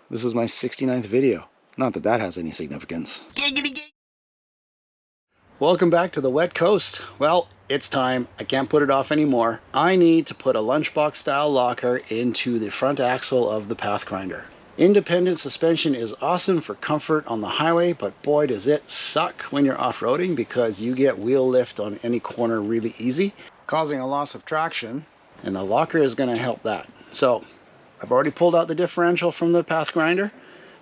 This is my 69th video. Not that that has any significance. Welcome back to the wet coast. Well, it's time. I can't put it off anymore. I need to put a lunchbox style locker into the front axle of the Pathfinder. Independent suspension is awesome for comfort on the highway, but boy does it suck when you're off-roading because you get wheel lift on any corner really easy, causing a loss of traction, and the locker is going to help that. So I've already pulled out the differential from the Pathfinder.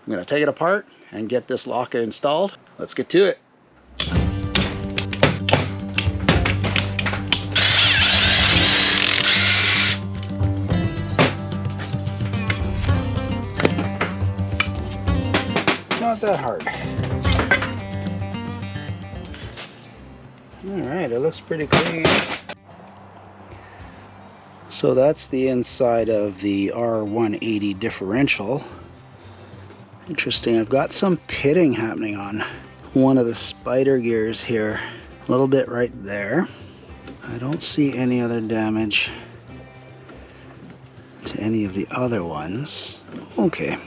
I'm going to take it apart and get this locker installed. Let's get to it. Not that hard. Alright, it looks pretty clean. So that's the inside of the R180 differential. Interesting, I've got some pitting happening on one of the spider gears here. A little bit right there. I don't see any other damage to any of the other ones. Okay.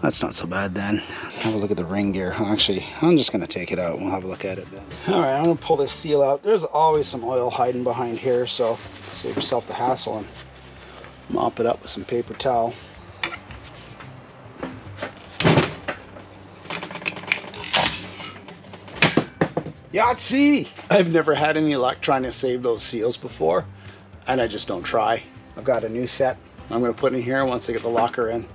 That's not so bad then. Have a look at the ring gear. Actually, I'm just going to take it out and we'll have a look at it then. Alright, I'm going to pull this seal out. There's always some oil hiding behind here, so save yourself the hassle and mop it up with some paper towel. Yahtzee! I've never had any luck trying to save those seals before, and I just don't try. I've got a new set I'm going to put in here once I get the locker in.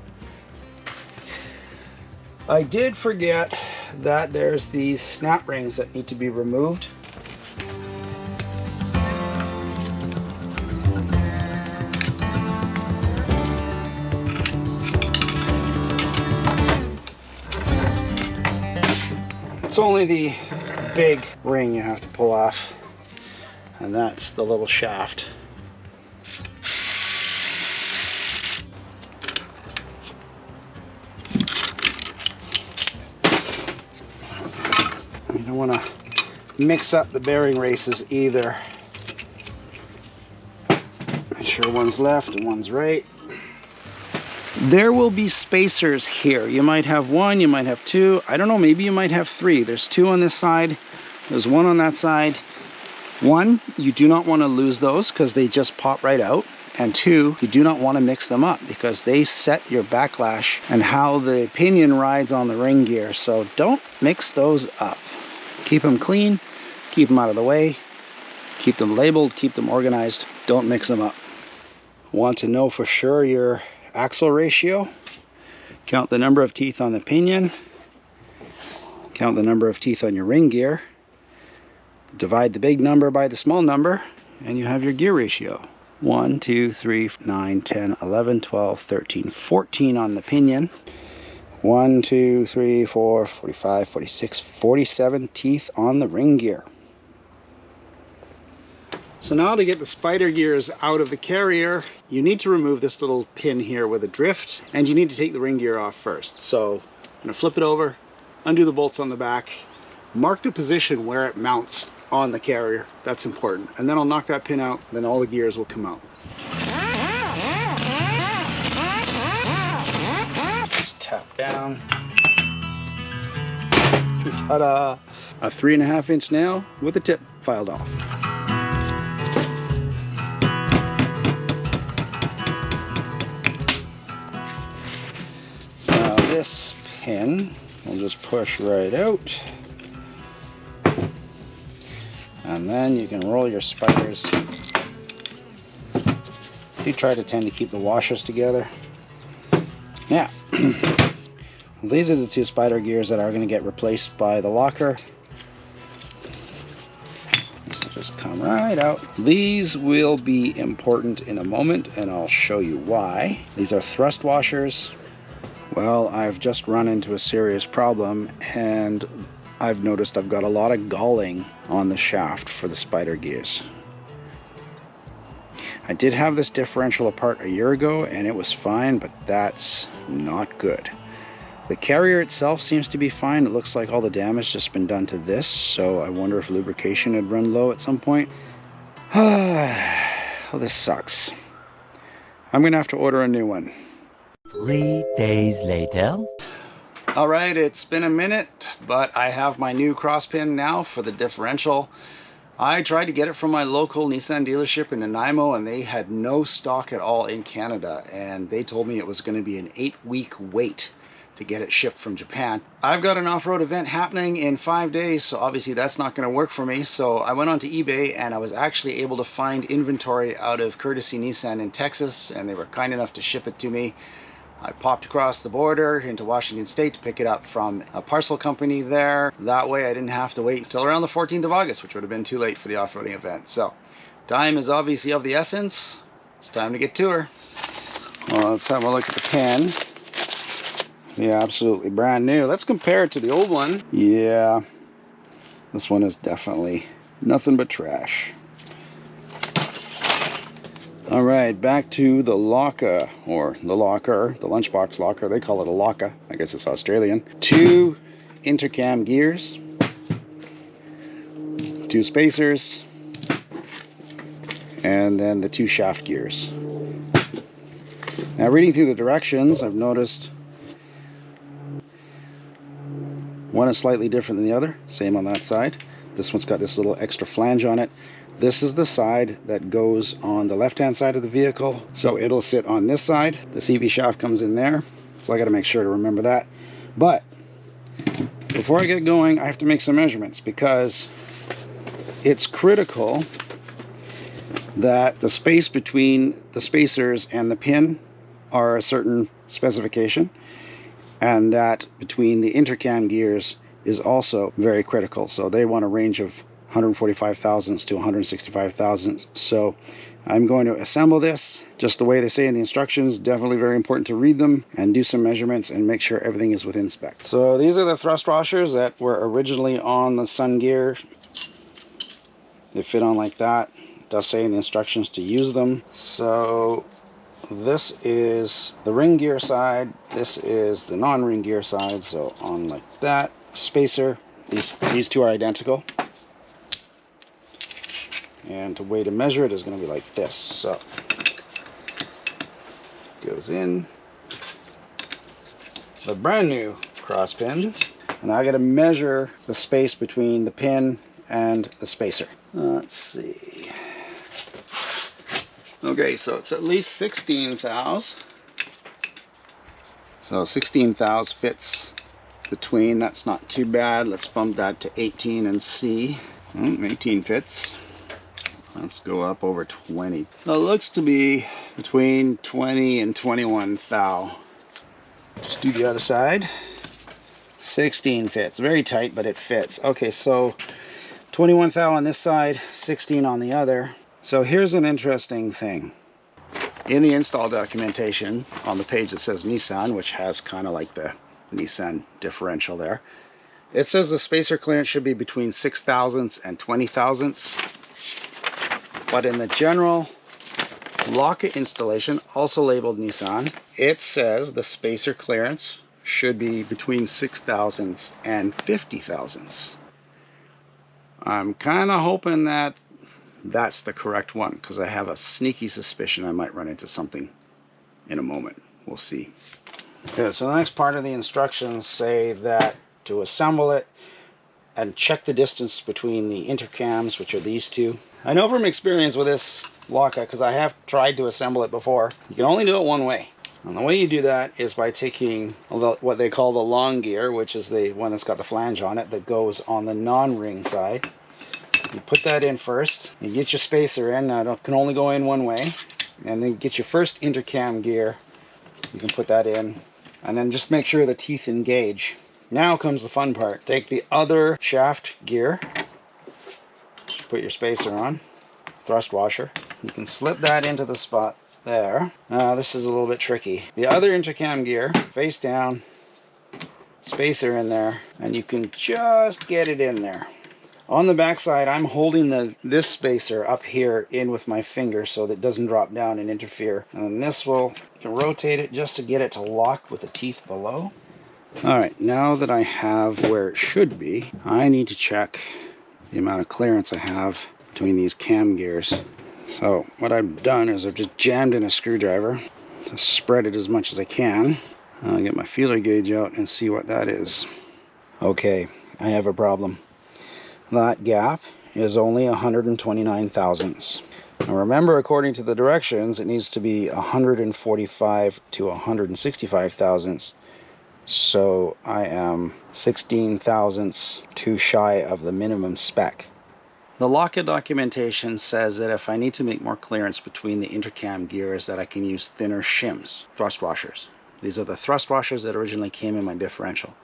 I did forget that there's these snap rings that need to be removed. It's only the big ring you have to pull off, and that's the little shaft. You don't want to mix up the bearing races either. Make sure one's left and one's right. There will be spacers here. You might have one, you might have two. I don't know, maybe you might have three. There's two on this side. There's one on that side. One, you do not want to lose those because they just pop right out. And two, you do not want to mix them up because they set your backlash and how the pinion rides on the ring gear. So don't mix those up. Keep them clean, keep them out of the way, keep them labeled, keep them organized. Don't mix them up. Want to know for sure your axle ratio? Count the number of teeth on the pinion, count the number of teeth on your ring gear, divide the big number by the small number, and you have your gear ratio. 1, 2, 3, 9, 10, 11, 12, 13, 14 on the pinion. 1, 2, 3, 4, 45, 46, 47 teeth on the ring gear. So now to get the spider gears out of the carrier, you need to remove this little pin here with a drift, and you need to take the ring gear off first. So I'm going to flip it over, undo the bolts on the back, mark the position where it mounts on the carrier. That's important. And then I'll knock that pin out, then all the gears will come out. Just tap down. Ta-da! A 3.5 inch nail with the tip filed off. Now this pin will just push right out. And then you can roll your spiders. Do try to tend to keep the washers together. Yeah. These are the two spider gears that are going to get replaced by the locker. This will just come right out. These will be important in a moment, and I'll show you why. These are thrust washers. Well, I've just run into a serious problem, and I've noticed I've got a lot of galling on the shaft for the spider gears. I did have this differential apart a year ago and it was fine, but that's not good. The carrier itself seems to be fine. It looks like all the damage just been done to this, so I wonder if lubrication had run low at some point. Well, this sucks. I'm gonna have to order a new one. 3 days later. All right, it's been a minute, but I have my new cross pin now for the differential. I tried to get it from my local Nissan dealership in Nanaimo, and they had no stock at all in Canada, and they told me it was going to be an 8-week wait to get it shipped from Japan. I've got an off-road event happening in 5 days, so obviously that's not going to work for me. So I went onto eBay and I was actually able to find inventory out of Courtesy Nissan in Texas, and they were kind enough to ship it to me. I popped across the border into Washington State to pick it up from a parcel company there. That way I didn't have to wait until around the 14th of August, which would have been too late for the off-roading event. So time is obviously of the essence. It's time to get to her. Well, let's have a look at the pen. Yeah, absolutely brand new. Let's compare it to the old one. Yeah, this one is definitely nothing but trash. All right, back to the LOKKA, or the locker, the lunchbox locker. They call it a LOKKA. I guess it's Australian. 2 intercam gears, 2 spacers, and then the 2 shaft gears. Now, reading through the directions, I've noticed one is slightly different than the other. Same on that side. This one's got this little extra flange on it. This is the side that goes on the left-hand side of the vehicle, so it'll sit on this side. The CV shaft comes in there, so I got to make sure to remember that. But before I get going, I have to make some measurements, because it's critical that the space between the spacers and the pin are a certain specification, and that between the intercam gears is also very critical. So they want a range of 145 thousandths to 165 thousandths. So I'm going to assemble this just the way they say in the instructions. Definitely very important to read them and do some measurements and make sure everything is within spec. So these are the thrust washers that were originally on the Sun gear. They fit on like that. It does say in the instructions to use them. So this is the ring gear side, this is the non-ring gear side, so on like that. Spacer, these two are identical. And the way to measure it is going to be like this. So goes in the brand new cross pin, and I got to measure the space between the pin and the spacer. Let's see. Okay, so it's at least 16 thous. So 16 thous fits between. That's not too bad. Let's bump that to 18 and see. 18 fits. Let's go up over 20. So it looks to be between 20 and 21 thou. Just do the other side. 16 fits. Very tight, but it fits. Okay, so 21 thou on this side, 16 on the other. So here's an interesting thing. In the install documentation on the page that says Nissan, which has kind of like the Nissan differential there, it says the spacer clearance should be between 6 thousandths and 20 thousandths. But in the general LOKKA installation, also labeled Nissan, it says the spacer clearance should be between 6 thousandths and 50 thousandths. I'm kind of hoping that that's the correct one, because I have a sneaky suspicion I might run into something in a moment. We'll see. Okay, so the next part of the instructions say that to assemble it and check the distance between the intercams, which are these two. I know from experience with this LOKKA, because I have tried to assemble it before, you can only do it one way. And the way you do that is by taking what they call the long gear, which is the one that's got the flange on it that goes on the non-ring side. You put that in first, you get your spacer in. Now it can only go in one way, and then get your first intercam gear. You can put that in, and then just make sure the teeth engage. Now comes the fun part. Take the other shaft gear, put your spacer on, thrust washer. You can slip that into the spot there. This is a little bit tricky. The other intercam gear, face down, spacer in there, and you can just get it in there. On the back side, I'm holding this spacer up here in with my finger so that it doesn't drop down and interfere. And this will rotate it just to get it to lock with the teeth below. Alright, now that I have where it should be, I need to check the amount of clearance I have between these cam gears. So what I've done is I've just jammed in a screwdriver. to spread it as much as I can. I'll get my feeler gauge out and see what that is. Okay, I have a problem. That gap is only 129 thousandths. Now remember, according to the directions, it needs to be 145 to 165 thousandths. So I am 16 thousandths too shy of the minimum spec. The LOKKA documentation says that if I need to make more clearance between the intercam gears, that I can use thinner shims, thrust washers. These are the thrust washers that originally came in my differential.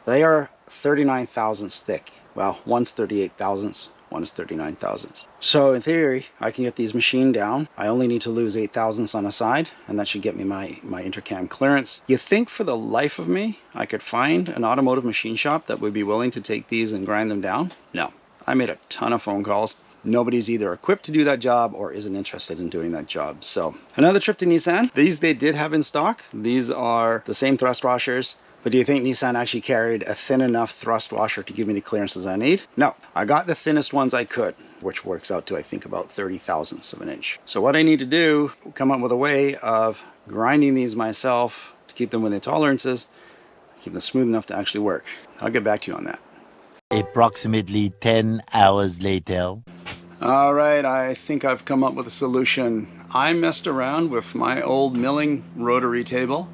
They are 39 thousandths thick. Well, one's 38 thousandths, one is 39 thousandths. So in theory, I can get these machined down. I only need to lose 8 thousandths on a side, and that should get me my intercam clearance. You think for the life of me, I could find an automotive machine shop that would be willing to take these and grind them down? No. I made a ton of phone calls. Nobody's either equipped to do that job or isn't interested in doing that job. So another trip to Nissan. These they did have in stock. These are the same thrust washers. But do you think Nissan actually carried a thin enough thrust washer to give me the clearances I need? No. I got the thinnest ones I could, which works out to, I think, about 30 thousandths of an inch. So what I need to do, come up with a way of grinding these myself to keep them within tolerances, keep them smooth enough to actually work. I'll get back to you on that. Approximately 10 hours later. All right, I think I've come up with a solution. I messed around with my old milling rotary table,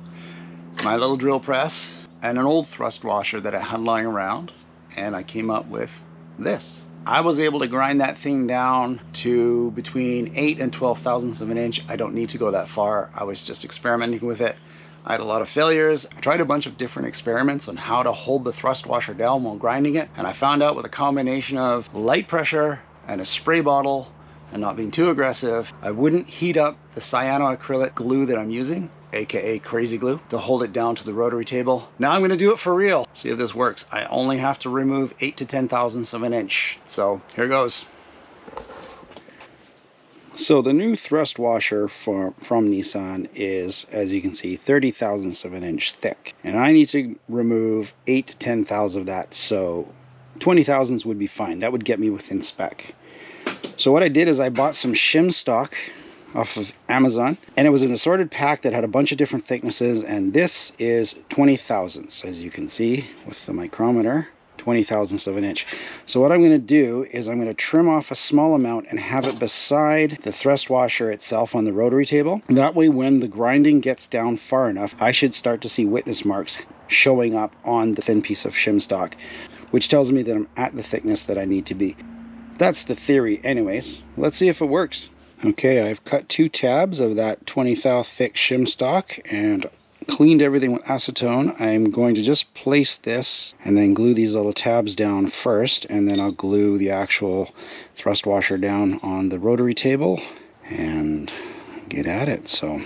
my little drill press, and an old thrust washer that I had lying around, and I came up with this. I was able to grind that thing down to between 8 and 12 thousandths of an inch. I don't need to go that far. I was just experimenting with it. I had a lot of failures. I tried a bunch of different experiments on how to hold the thrust washer down while grinding it, and I found out with a combination of light pressure and a spray bottle and not being too aggressive, I wouldn't heat up the cyanoacrylic glue that I'm using, aka crazy glue, to hold it down to the rotary table. Now I'm gonna do it for real. See if this works. I only have to remove 8 to 10 thousandths of an inch. So here goes. So the new thrust washer from Nissan is, as you can see, 30 thousandths of an inch thick. And I need to remove 8 to 10 thousandths of that, so 20 thousandths would be fine. That would get me within spec. So what I did is I bought some shim stock off of Amazon, and it was an assorted pack that had a bunch of different thicknesses, and this is 20 thousandths, as you can see with the micrometer. 20 thousandths of an inch. So what I'm going to do is I'm going to trim off a small amount and have it beside the thrust washer itself on the rotary table. That way when the grinding gets down far enough, I should start to see witness marks showing up on the thin piece of shim stock, which tells me that I'm at the thickness that I need to be. That's the theory anyways. Let's see if it works. Okay, I've cut 2 tabs of that 20 thou thick shim stock and cleaned everything with acetone. I'm going to just place this and then glue these little tabs down first, and then I'll glue the actual thrust washer down on the rotary table and get at it. So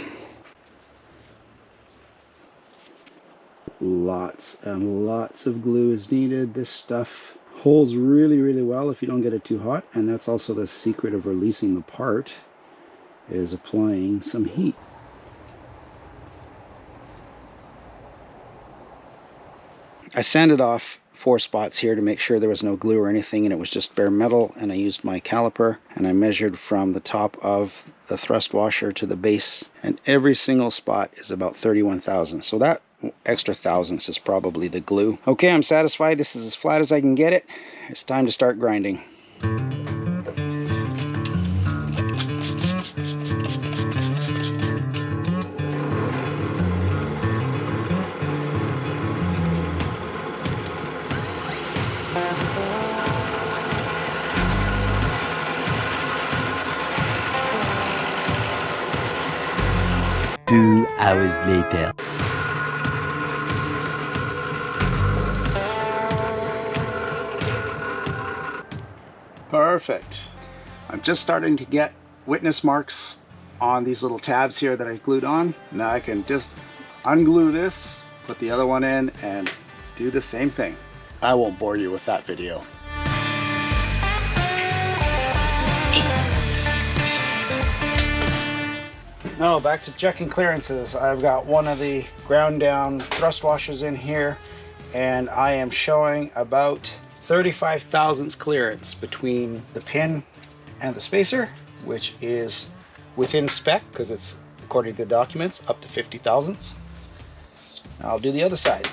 lots and lots of glue is needed. This stuff holds really well if you don't get it too hot, and that's also the secret of releasing the part, is applying some heat. I sanded off 4 spots here to make sure there was no glue or anything, and it was just bare metal, and I used my caliper and I measured from the top of the thrust washer to the base, and every single spot is about 31 thousandths. So that extra thousandths is probably the glue. Okay, I'm satisfied. This is as flat as I can get it. It's time to start grinding. 2 hours later. Perfect. I'm just starting to get witness marks on these little tabs here that I glued on. Now I can just unglue this, put the other one in, and do the same thing. I won't bore you with that video. Now back to checking clearances. I've got one of the ground down thrust washers in here, and I am showing about 35 thousandths clearance between the pin and the spacer, which is within spec because it's according to the documents, up to 50 thousandths. I'll do the other side.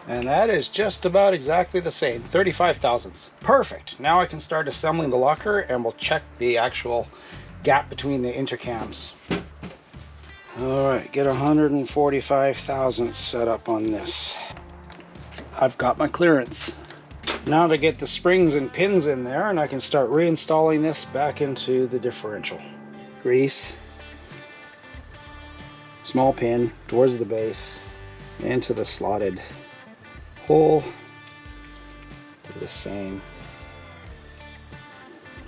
And that is just about exactly the same, 35 thousandths. Perfect. Now I can start assembling the locker and we'll check the actual gap between the intercams. All right, get 145 thousandths set up on this. I've got my clearance. Now to get the springs and pins in there, and I can start reinstalling this back into the differential. Grease, small pin towards the base, into the slotted hole. Do the same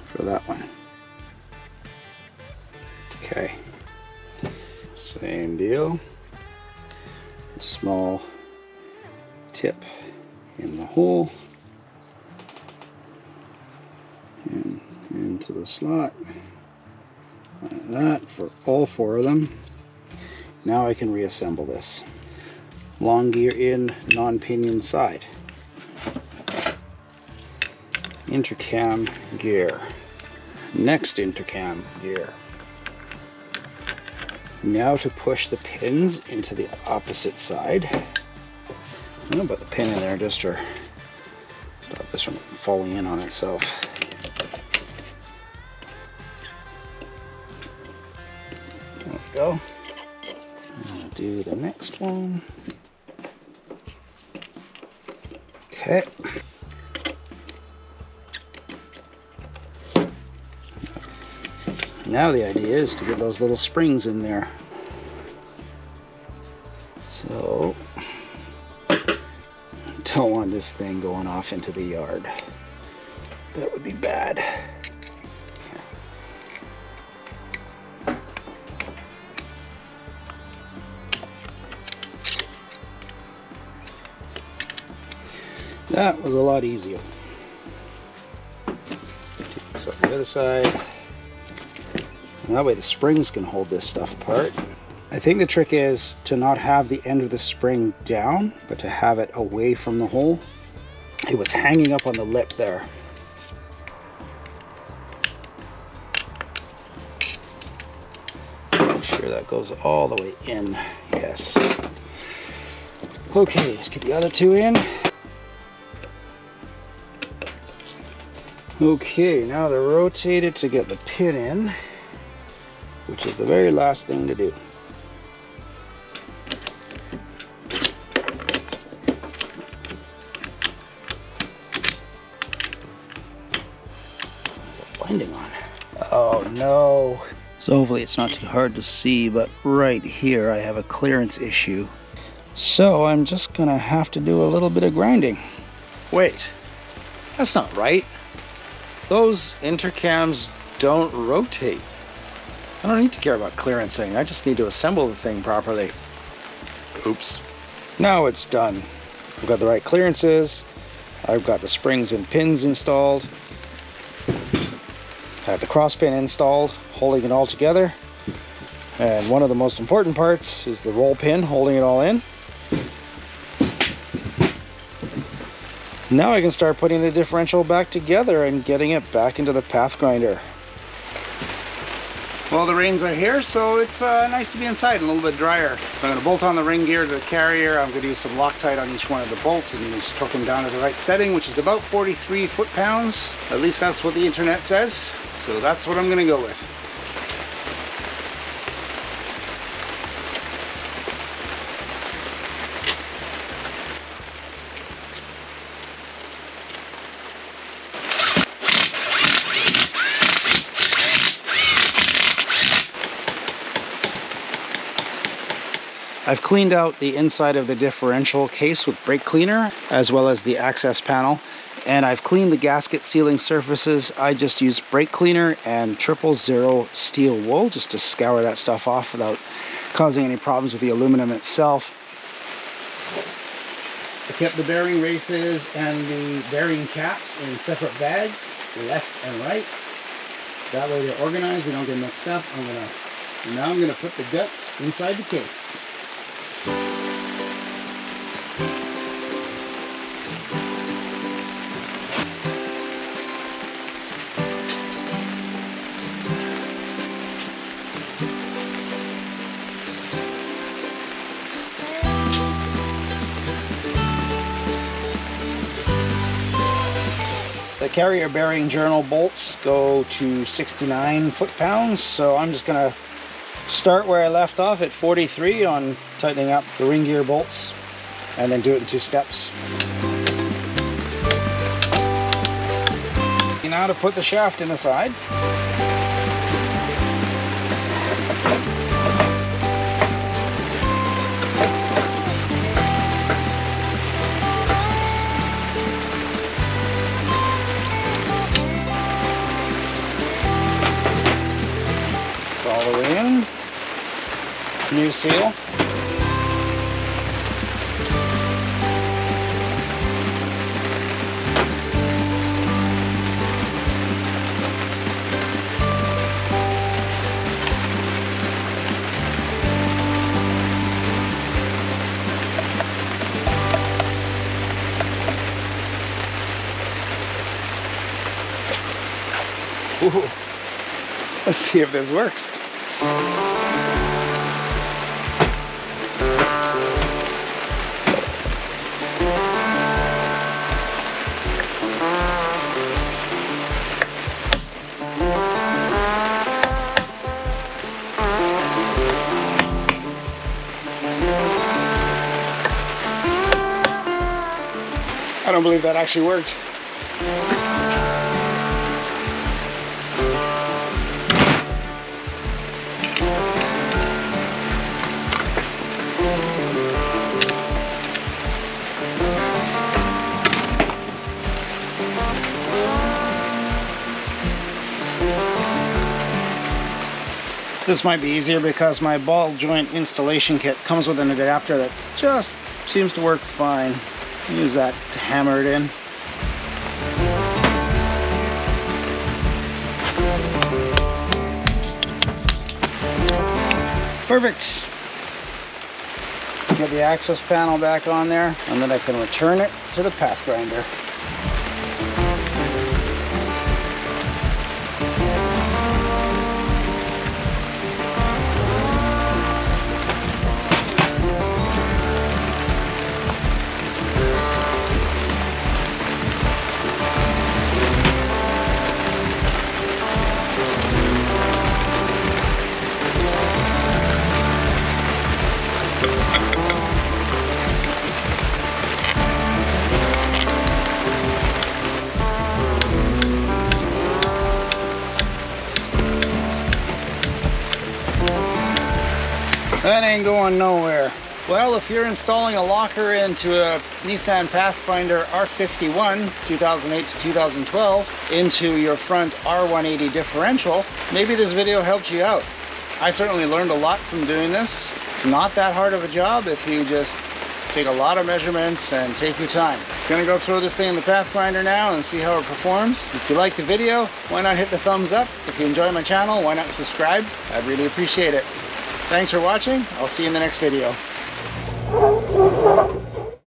for that one. Okay, same deal. Small tip in the hole and into the slot, like that for all 4 of them. Now I can reassemble this. Long gear in, non-pinion side. Intercam gear. Next intercam gear. Now to push the pins into the opposite side. I'm gonna put the pin in there just to stop this from falling in on itself. There we go. I'll do the next one. Okay. Now the idea is to get those little springs in there. So, don't want this thing going off into the yard. That would be bad. That was a lot easier. Take this up the other side. And that way the springs can hold this stuff apart. I think the trick is to not have the end of the spring down, but to have it away from the hole. It was hanging up on the lip there. Make sure that goes all the way in. Yes. Okay, let's get the other 2 in. Okay, now to rotate it to get the pin in, which is the very last thing to do. Binding on. Oh no. So hopefully it's not too hard to see, but right here I have a clearance issue. So I'm just gonna have to do a little bit of grinding. Wait, that's not right. Those intercams don't rotate. I don't need to care about clearancing. I just need to assemble the thing properly. Oops. Now it's done. I've got the right clearances. I've got the springs and pins installed. I have the cross pin installed, holding it all together. And one of the most important parts is the roll pin holding it all in. Now I can start putting the differential back together and getting it back into the path grinder. Well, the reins are here, so it's nice to be inside, a little bit drier. So I'm going to bolt on the ring gear to the carrier. I'm going to use some Loctite on each one of the bolts and just torque them down to the right setting, which is about 43 foot-pounds. At least that's what the internet says. So that's what I'm going to go with. I've cleaned out the inside of the differential case with brake cleaner, as well as the access panel. And I've cleaned the gasket sealing surfaces. I just used brake cleaner and 000 steel wool just to scour that stuff off without causing any problems with the aluminum itself. I kept the bearing races and the bearing caps in separate bags, left and right. That way they're organized, they don't get mixed up. Now I'm gonna put the guts inside the case. The carrier bearing journal bolts go to 69 foot-pounds, so I'm just gonna start where I left off at 43 on tightening up the ring gear bolts, and then do it in 2 steps. Now to put the shaft in the side. All the way in. New seal. Ooh. Let's see if this works. I don't believe that actually worked. This might be easier because my ball joint installation kit comes with an adapter that just seems to work fine. Use that to hammer it in. Perfect. Get the access panel back on there, and then I can return it to the path grinder. That ain't going nowhere. Well, if you're installing a locker into a Nissan Pathfinder R51 2008 to 2012 into your front R180 differential, maybe this video helped you out. I certainly learned a lot from doing this. It's not that hard of a job if you just take a lot of measurements and take your time. Gonna go throw this thing in the path grinder now and see how it performs. If you like the video, why not hit the thumbs up? If you enjoy my channel, why not subscribe? I'd really appreciate it. Thanks for watching. I'll see you in the next video.